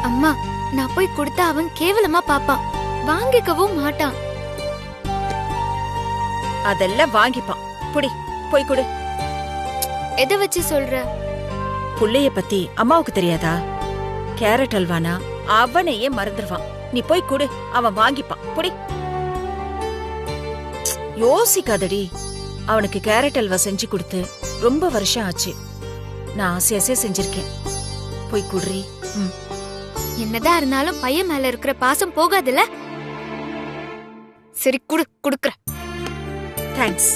அம்மா, நான் போய் கொடுத்தா அவன் கேவலமா பாப்பான், வாங்கிக்கவும் மாட்டான். அதெல்லாம் வாங்கிப்பான். புடி, போய் கொடு. எதை வச்சு சொல்ற? புள்ளைய பத்தி அம்மாவுக்கு தெரியாதா? கேரட் அல்வானா அவனையே மறந்துடுவான். நீ போய் கொடு, அவன் வாங்கிப்பான். புடி. யோசிக்காதடி. அவனுக்கு கேரட் அல்வா செஞ்சு கொடுத்து ரொம்ப வருஷம் ஆச்சு. நான் ஆசையாசே செஞ்சிருக்கேன். போய் குடுறி. என்னதான் இருந்தாலும் பையன் மேல இருக்கிற பாசம் போகாதுல்ல? சரி, குடுக்குற. தேங்க்ஸ்.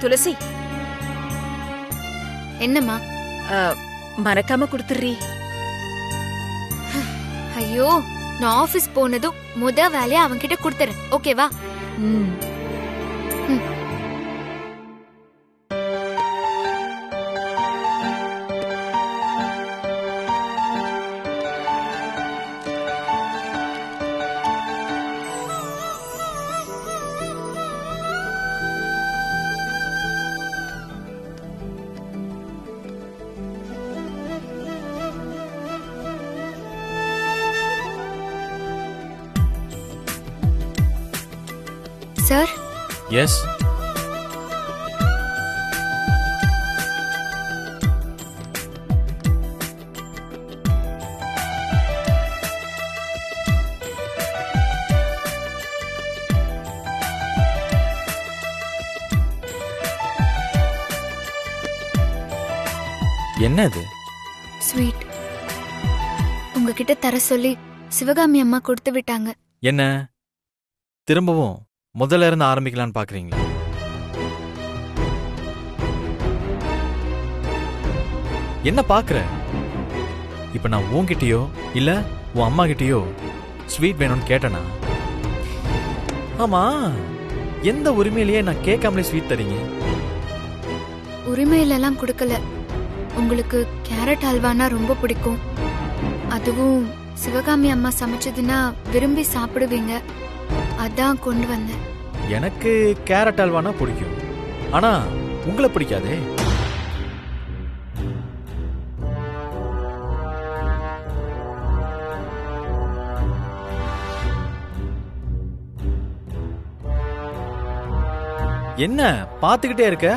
துளசி. என்னம்மா? மறக்காம குடுத்துறீ. ஐயோ, நான் ஆபீஸ் போனதும் முத வேலையா அவன்கிட்ட கொடுத்துறேன். ஓகேவா? சார். எஸ். என்ன இது? ஸ்வீட். உங்ககிட்ட தர சொல்லி சிவகாமி அம்மா கொடுத்து விட்டாங்க. என்ன திரும்பவும் முதல்ல இருந்து ஆரம்பிக்கலான்னு பாக்குறீங்களா? என்ன பாக்குற? இப்ப நான் உன்கிட்டயோ இல்ல உன் அம்மா கிட்டயோ ஸ்வீட் வேணும்னு கேட்டனா? ஆமா, எந்த உரிமையிலேயே நான் கேட்காமலே ஸ்வீட் தரீங்க? உரிமையிலெல்லாம் கொடுக்கல. உங்களுக்கு கேரட் அல்வானா ரொம்ப பிடிக்கும். அதுவும் சிவகாமி அம்மா சமைச்சதுன்னா விரும்பி சாப்பிடுவீங்க. அதான் கொண்டு வந்தேன். எனக்கு கேரட் அல்வானா பிடிக்கும், ஆனா உங்களை பிடிக்காதே. என்ன பாத்துக்கிட்டே இருக்க?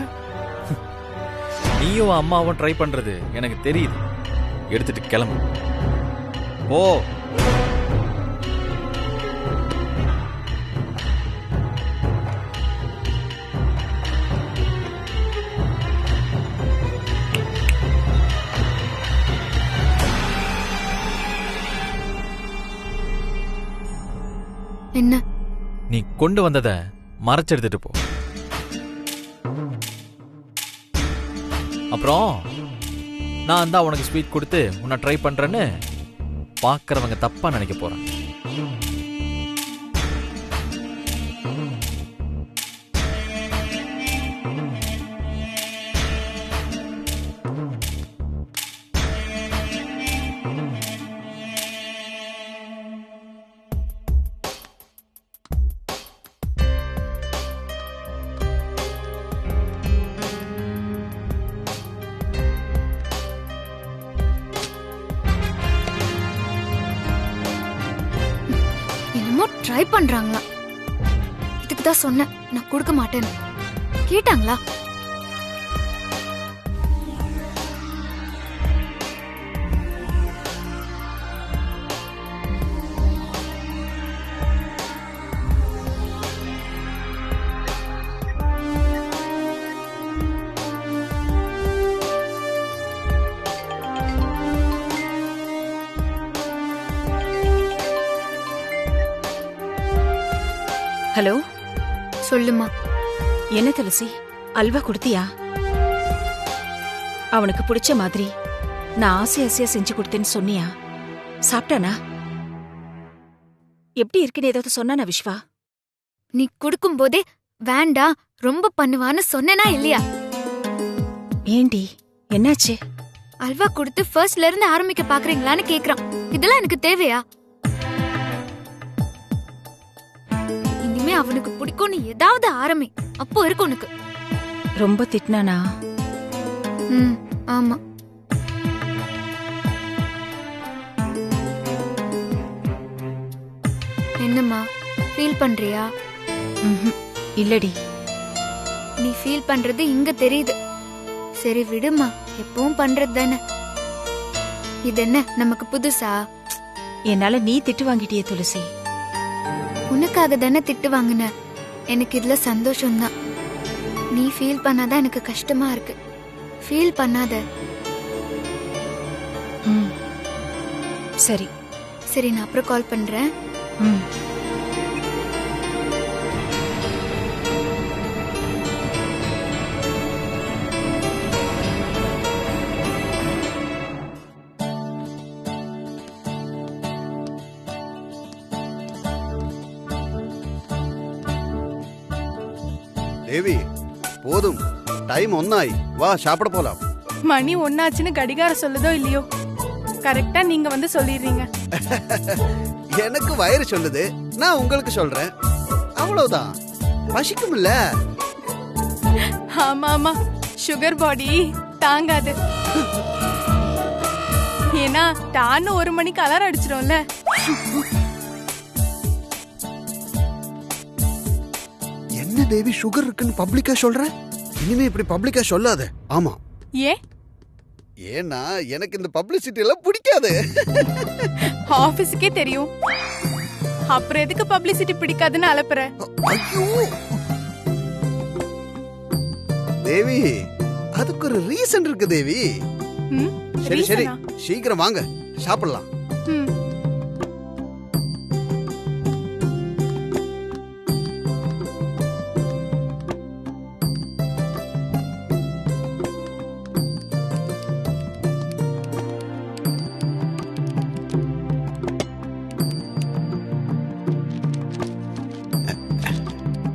நீயும் அம்மாவும் ட்ரை பண்றது எனக்கு தெரியுது. எடுத்துட்டு கிளம்பு. ஓ, என்ன? நீ கொண்டு வந்தத மறைச்செடுத்துட்டு போ. அப்புறம் நான் தான் உனக்கு ஸ்வீட் கொடுத்து உன்னை ட்ரை பண்றேன்னு பாக்குறவங்க தப்பா நினைக்க போறேன். ட்ரை பண்றாங்களா? இதுக்கு தான் சொன்னேன் நான் கொடுக்க மாட்டேன்னு. கேட்டாங்களா? ஹலோ, சொல்லுமா. என்ன துளசி, அல்வா கொடுத்தியா? அவனுக்கு பிடிச்ச மாதிரி நான் ஆசையா செஞ்சு கொடுத்தேன்னு சொன்னியா? சாப்பிட்டானா? எப்படி இருக்குன்னு ஏதாவது சொன்னானா விஸ்வா? நீ கொடுக்கும் போதே வேண்டா ரொம்ப பண்ணுவான்னு சொன்னேனா இல்லையா? ஏண்டி, என்னாச்சு? அல்வா கொடுத்து ஃபர்ஸ்ட்ல இருந்து ஆரம்பிக்க பாக்குறீங்களான்னு கேக்குறான். இதெல்லாம் எனக்கு தேவையா? அவனுக்கு பிடிக்கும்னு ஏதாவது ஆரம்பி, அப்போ இருக்கு உனக்கு. ரொம்ப திட்டினானா? ம் ஆமா. என்னம்மா ஃபீல் பண்றியா? இல்லடி. நீ ஃபீல் பண்றது இங்க தெரியுது. சரி விடுமா, எப்பவும் பண்றது தானே. இது என்ன நமக்கு புதுசா? என்னால நீ திட்டு வாங்கிட்டியே துளசி. உனக்காக தானே திட்டு வாங்கின. எனக்கு இதுல சந்தோஷம்தான். நீ ஃபீல் பண்ணாதான் எனக்கு கஷ்டமா இருக்கு. ஃபீல் பண்ணாத. சரி சரி, நான் அப்புறம் கால் பண்றேன். தேவி, போதும், டைம் ஒன்னாய், வா சாப்பிட போலாம். மணி ஒன்னாச்சுன்னு கடிகாரம் சொல்லுதோ இல்லையோ, கரெக்டா நீங்க வந்து சொல்லிடுறீங்க. எனக்கு வயிறு சொல்லுது, நான் உங்களுக்கு சொல்றேன், அவ்வளவுதான். பசிக்கும் இல்ல? ஆமா ஆமா, சுகர் பாடி தாங்காது. ஏன்னா டான்னு 1 மணிக்கு அலாரம் அடிச்சிடும்ல. என்ன தேவி, சுகர் இருக்குன்னு பப்ளிக்கா சொல்ற? இனிமே இப்படி பப்ளிக்கா சொல்லாத. ஆமா. ஏன்னா எனக்கு இந்த பப்ளிசிட்டி எல்லாம் பிடிக்காது. ஆபீஸ்க்கே தெரியும், அப்புறம் எதுக்கு பப்ளிசிட்டி பிடிக்காதுன்னு அலப்புற? ஐயோ தேவி, அதுக்கு ஒரு ரீசன் இருக்கு தேவி. சரி சரி, சீக்கிரம் வாங்க சாப்பிடலாம்.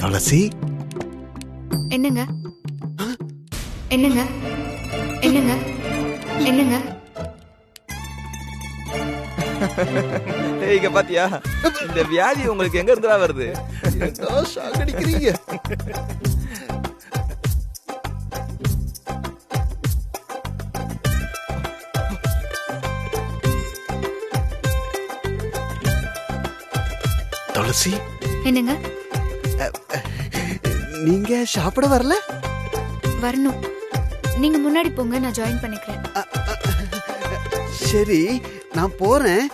துளசி. என்னங்க என்னங்க என்னங்க என்னங்க? இங்க பாத்தியா, இந்த வியாதி உங்களுக்கு எங்க இருந்தா வருது? சாகடிக்கிறீங்க. துளசி. என்னங்க? நீங்க சாப்பிட வரல? வரணும். நீங்க முன்னாடி போங்க, நான் ஜாயின் பண்ணிக்கிறேன். சரி, நான் போறேன்,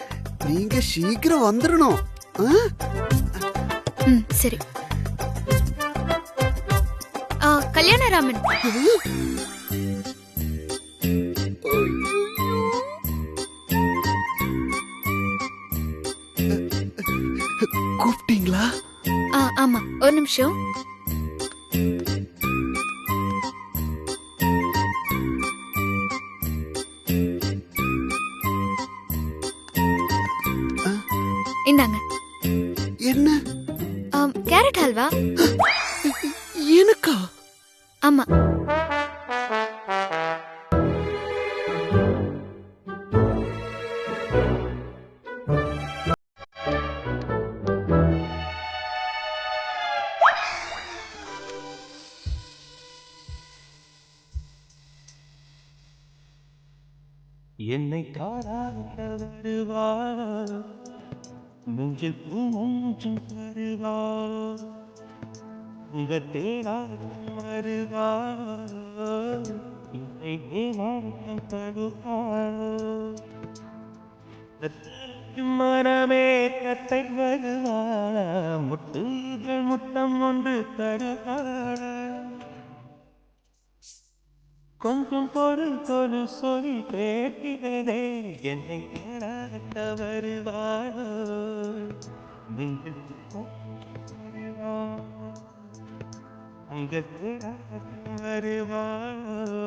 நீங்க சீக்கிரம் வந்துடணும். சரி. கல்யாணராமன், கூப்பிட்டீங்களா? ஆமா, ஒரு நிமிஷம். இந்தாங்க. என்ன? கேரட் ஹல்வா. எனக்கா? ஆமா. என்னை காணாத வருவார், நெஞ்சில் பூஞ்சும் தருவார், உங்கள் தேனாகும் வருவார், என்னை தேனாகும் தருவார், மனமே கத்தை வருவார், முட்டுகள் முத்தம் ஒன்று தருவார், கொஞ்சம் பொருள் தொழு சொல்லி கேட்கிறதே, என்னை கேளாத வருவாரோ, அங்க கேளாத வருவாரோ,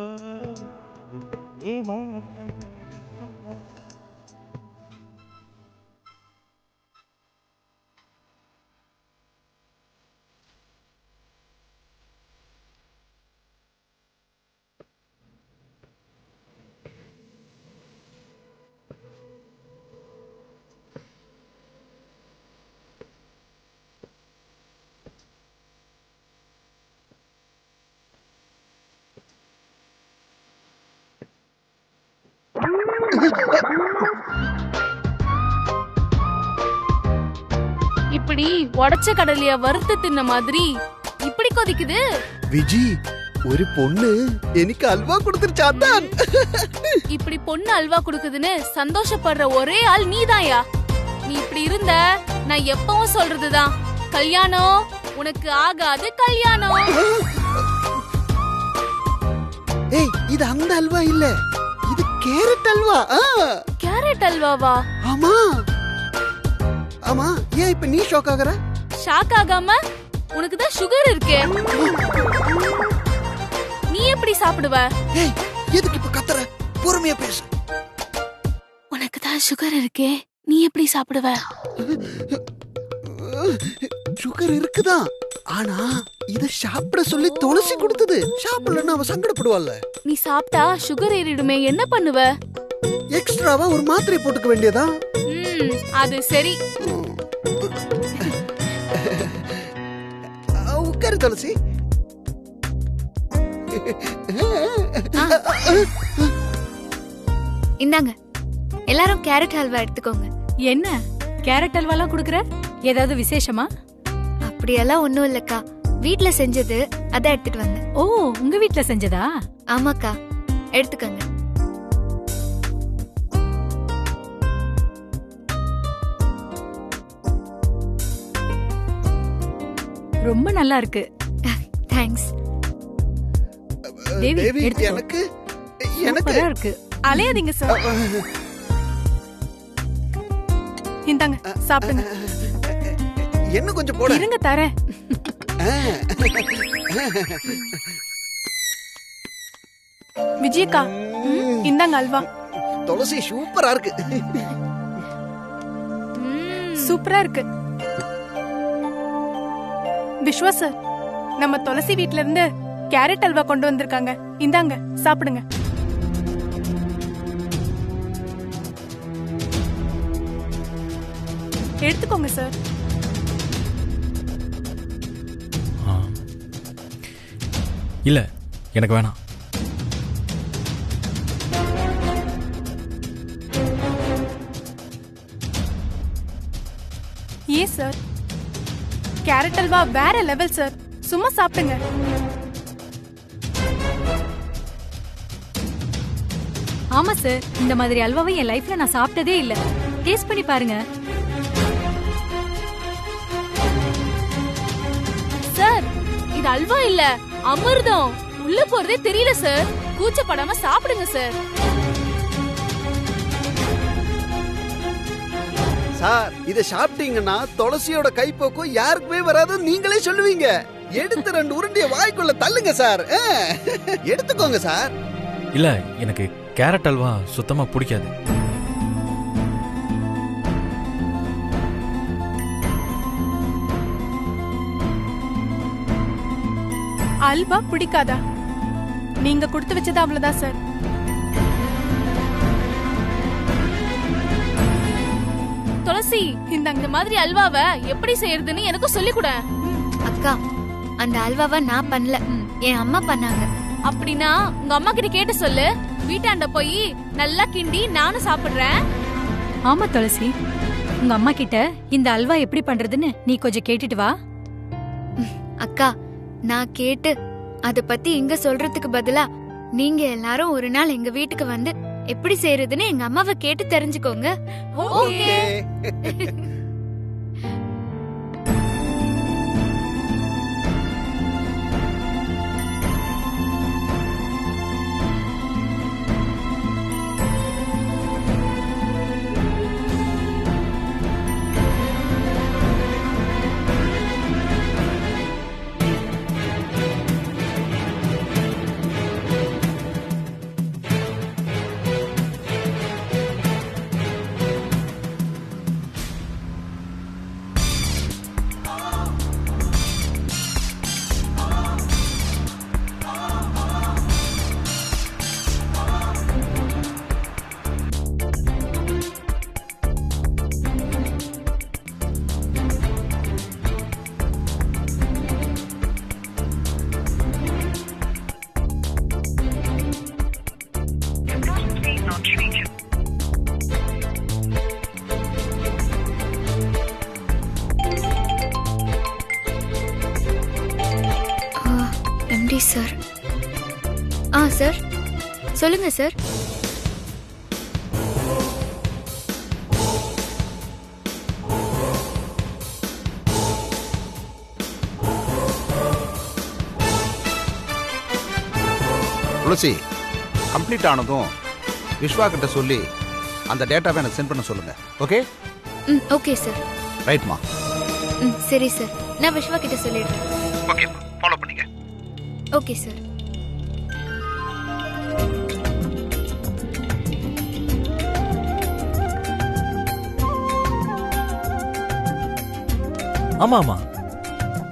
இப்படி உடைச்ச கடலைய வறுத்து தின்ன மாதிரி இப்படி கொதிக்குது. விஜி, ஒரு பொண்ணு எனக்கு அல்வா கொடுத்துருச்சாதான். இப்படி பொண்ணு அல்வா குடுக்குதுன்னு சந்தோஷப்படுற ஒரே ஆள் நீதாயா. நீ இப்படி இருந்த நான் எப்பவும் சொல்றதுதான், கல்யாணம் உனக்கு ஆகாது கல்யாணம். ஏய், இது அந்த அல்வா இல்ல, இது கேரட் அல்வா. கேரட் அல்வாவா? ஆமா ஆமா. ஏன் இப்ப நீ ஷாக் ஆகுற? ஷாக் ஆகாம உனக்கு தான் சுகர் இருக்கே, நீ எப்படி சாப்பிடுவ? ஏய், எதுக்கு இப்ப கத்துற? பொறுமையா பேசு. உனக்கு தான் சுகர் இருக்கே, நீ எப்படி சாப்பிடுவ? சுகர் இருக்குதா, ஆனா இத சாப்பிட சொல்லி துளசி கொடுத்தது. சாப்பிடலன்னா அவ சங்கடப்படுவாள்ல. நீ சாப்பிட்டா சுகர் ஏறிடுமே, என்ன பண்ணுவ? எக்ஸ்ட்ராவா ஒரு மாத்திரை போட்டுக்க வேண்டியதா? அது சரி. உட்காரு துளசி. இந்தாங்க, எல்லாரும் கேரட் ஹல்வா எடுத்துக்கோங்க. என்ன கேரட் அல்வாலாம் குடுக்குற? ஏதாவது விசேஷமா? அப்படியெல்லாம் ஒண்ணும் இல்லக்கா, வீட்ல செஞ்சது, அதான் எடுத்துட்டு வந்தேன். ஓ, உங்க வீட்ல செஞ்சதா? ஆமாக்கா, எடுத்துக்கங்க. ரொம்ப நல்லா இருக்கு. தேங்க்ஸ். தேவி, எடுத்துக்கோ. எனக்கு சூப்பரா இருக்கு. அலையாதீங்க சார். இந்தாங்க, சாப்பிடுங்க. என்ன கொஞ்சம் போட இருங்க, தரேன். விஜயக்கா, இந்தாங்க அல்வா. துளசி சூப்பரா இருக்கு. சூப்பரா இருக்கு. விஸ்வா சார், நம்ம துளசி வீட்ல இருந்து கேரட் அல்வா கொண்டு வந்திருக்காங்க. இந்தாங்க, சாப்பிடுங்க. எடுத்துக்கோங்க சார். இல்ல, எனக்கு வேணாம். ஏன் சார்? கேரட் அல்வா வேற லெவல் சார், சும்மா சாப்பிடுங்க. ஆமா சார், இந்த மாதிரி அல்வாவை என் லைஃப்ல நான் சாப்பிட்டதே இல்ல. டேஸ்ட் பண்ணி பாருங்க. சார், இது அல்வா இல்ல, அமிர்தம். உள்ள போறதே தெரியல சார். கூச்சப்படாம சாப்பிடுங்க சார். சார், இத சாப்பிட்டீங்கன்னா துளசியோட கைப்போக்கம் யாருக்குமே வராது, நீங்களே சொல்லுவீங்க. எடுத்து 2 உருண்டைய வாய்க்குள்ள தள்ளுங்க சார். எடுத்துக்கோங்க சார். இல்ல, எனக்கு கேரட் அல்வா சுத்தமா பிடிக்காது. அல்வா பிடிக்காதா? நீங்க கொடுத்து வச்சது அவ்வளவுதான் சார். துளசி, இந்த மாதிரி அல்வாவை எப்படி செய்யறதுன்னு எனக்கு சொல்லி கொடு. அக்கா, அந்த அல்வாவை நான் பண்ணல, என் அம்மா பண்ணாங்க. அப்படின்னா உங்க அம்மா கிட்ட கேட்டு சொல்லு. வீட்டாண்ட போய் நல்லா கிண்டி நானும் சாப்பிடுறேன். ஆமா துளசி, உங்க அம்மா கிட்ட இந்த அல்வா எப்படி பண்றதுன்னு நீ கொஞ்சம் கேட்டுட்டு வா. அக்கா, நான் கேட்டு அத பத்தி இங்க சொல்றதுக்கு பதிலா நீங்க எல்லாரும் ஒரு நாள் எங்க வீட்டுக்கு வந்து எப்படி செய்யறதுன்னு எங்க அம்மாவை கேட்டு தெரிஞ்சுக்கோங்க. ஓகே. சார் சொல்லுங்க சார். துளசி, கம்ப்ளீட் ஆனதும் விஸ்வா கிட்ட சொல்லி அந்த டேட்டாவை எனக்கு சென்ட் பண்ண சொல்லுங்க. ஓகே? Okay sir. ரைட்மா. சரி சார், நான் விஸ்வா கிட்ட சொல்லிடுறேன். ஓகே, ஃபாலோ பண்ணுங்க. Okay sir. ஆமா ஆமா,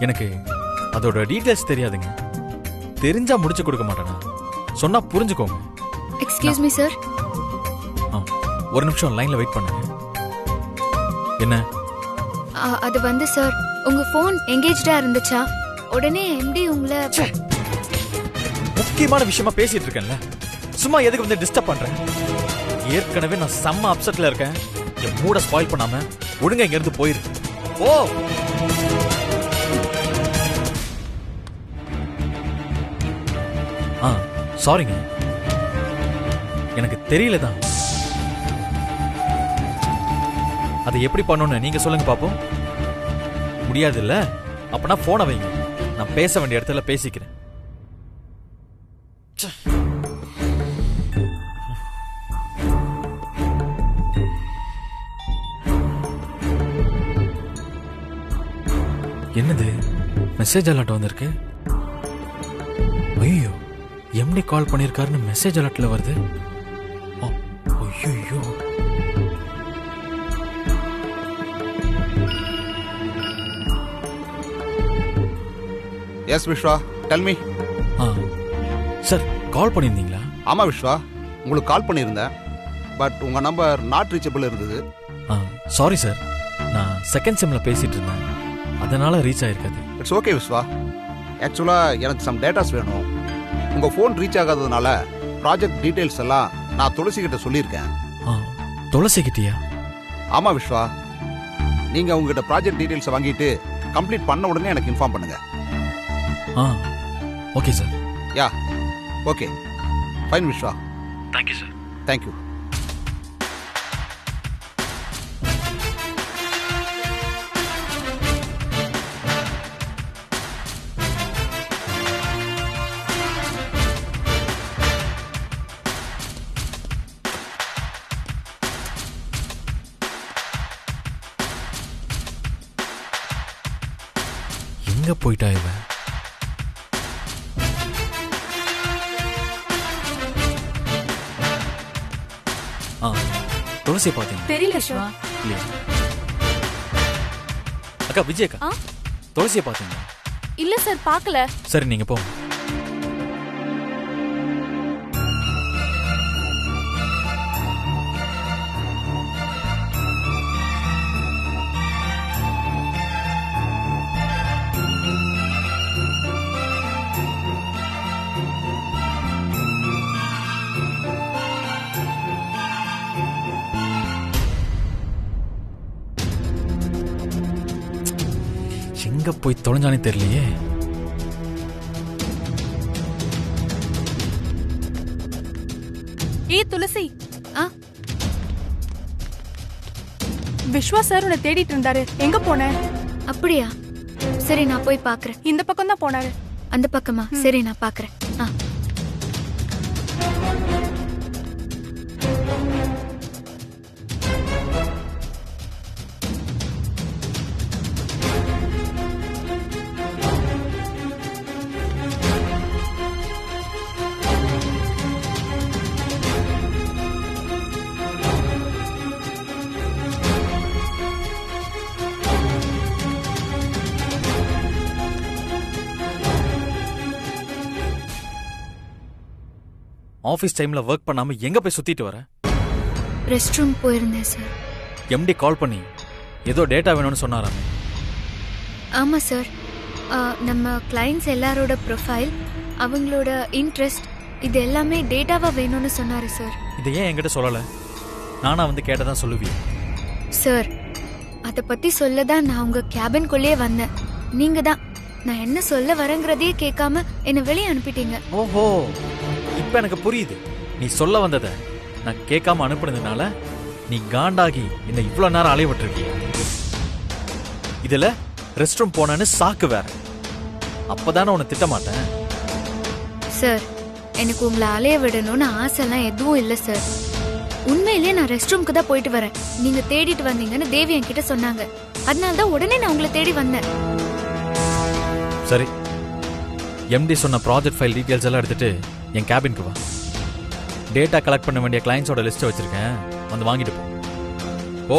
எனக்கு அதோட டீடைல்ஸ் தெரியாதுங்க. தெரிஞ்சா முடிச்சு கொடுக்க மாட்டேனா? சொன்னா புரிஞ்சுக்கோங்க. Excuse me sir. ஒரு நிமிஷம் லைன்ல வெயிட் பண்ணுங்க. என்ன? அது வந்து சார், உங்க போன் எங்கேஜ்டா இருந்துச்சா? உடனே எம்டி உங்களை முக்கியமான விஷயமா பேசிட்டு இருக்கேன்ல, சும்மா எதுக்கு வந்து டிஸ்டர்ப் பண்றேன்? ஏற்கனவே நான் செம்ம அப்செட்ல இருக்கேன். என் மூட ஸ்பாயில் பண்ணாம ஒழுங்கா இங்க இருந்து போயிரு. ஓ சாரிங்க, எனக்கு தெரியல தான். அதை எப்படி பண்ணணும்னு நீங்க சொல்லுங்க பாப்போம். முடியாது இல்ல? அப்பனா போனை வைங்க, நான் பேச வேண்டிய இடத்துல பேசிக்கிறேன். என்னது மெசேஜ் அலர்ட் வந்திருக்கு? ஐயோ, எம்டி கால் பண்ணிருக்காருன்னு மெசேஜ் அலர்ட்ல வருது. ஐயோ, yes Vishwa, tell me. Sir, call பண்ணியிருந்தீங்களா? ஆமா விஸ்வா, உங்களுக்கு கால் பண்ணியிருந்தேன். பட் உங்க நம்பர் நாட் ரீச்சபிள் இருந்தது. சாரி சார், நான் செகண்ட் சிம்ல பேசிட்டு இருந்தேன், அதனால ரீச் ஆயிருக்காது. It's okay Vishwa. ஆக்சுவலா எனக்கு சம் டேட்டாஸ் வேணும். உங்க போன் ரீச் ஆகாததுனால ப்ராஜெக்ட் டீடைல்ஸ் எல்லாம் நான் துளசி கிட்ட சொல்லியிருக்கேன். துளசி கிட்டியா? ஆமா விஸ்வா, நீங்க உங்ககிட்ட ப்ராஜெக்ட் டீடைல்ஸ் வாங்கிட்டு கம்ப்ளீட் பண்ண உடனே எனக்கு இன்ஃபார்ம் பண்ணுங்க. Okay sir. Yeah, okay, fine Vishwa. Thank you sir. Thank you. எங்க போயிட்டா இவ? துளசியை பாத்தீங்க? தெரியல சிவா. இல்லையா? அக்கா, விஜய் அக்கா, துளசியை பாத்தீங்க? இல்ல சார், பார்க்கல. சரி, நீங்க போங்க. எங்க போய் தொலைஞ்சானே தெரியலையே. துளசி, விஸ்வா சார் உன்னை தேடிட்டு இருந்தாரு. எங்க போன? அப்படியா? சரி, நான் போய் பாக்குறேன். இந்த பக்கம் தான் போனாரு. அந்த பக்கமா? சரி, நான் பாக்குறேன். ஆபீஸ் டைம்ல ஒர்க் பண்ணாம எங்க போய் சுத்திட்டு வர? ரெஸ்ட் ரூம் போயிருந்தேன் சார். எம்டி கால் பண்ணி ஏதோ டேட்டா வேணும்னு சொன்னாராமே. ஆமா சார், நம்ம கிளைண்ட்ஸ் எல்லாரோட ப்ரொஃபைல், அவங்களோட இன்ட்ரெஸ்ட், இது எல்லாமே டேட்டாவா வேணும்னு சொன்னாரு சார். இதை ஏன் என்கிட்ட சொல்லல? நானா வந்து கேட்டதான் சொல்லுவீங்க சார். அதை பத்தி சொல்லதான் நான் உங்க கேபின்குள்ளேயே வந்தேன். நீங்க தான் நான் என்ன சொல்ல வரேங்கிறதையே கேட்காம என்ன வெளியே அனுப்பிட்டீங்க. ஓஹோ, இப்ப எனக்கு புரியுது நீ சொல்ல வந்தத நான் கேட்காம அனுப்புனதுனால நீ காண்டாகி என்ன இவ்வளவு நேரம் அலைய விட்டுருக்கிய. இதுல ரெஸ்ட் ரூம் போனேன்னு சாக்கு வேற. அப்பதானே உன்னை திட்ட மாட்டேன். சார், எனக்கு உங்களை அலைய விடணும்னு ஆசைலாம் எதுவும் இல்லை சார். உண்மையிலேயே நான் ரெஸ்ட் ரூம்க்கு தான் போயிட்டு வரேன். நீங்க தேடிட்டு வந்தீங்கன்னு தேவி என்கிட்ட சொன்னாங்க. அதனால தான் உடனே நான் உங்களை தேடி வந்தேன். சரி, எம்டி சொன்ன ப்ராஜெக்ட் ஃபைல் டீடைல்ஸ் எல்லாம் எடுத்துட்டு என் கேபினுக்கு வா. டேட்டா கலெக்ட் பண்ண வேண்டிய கிளைண்ட்ஸோட லிஸ்ட்டை வச்சிருக்கேன், வந்து வாங்கிட்டு போ.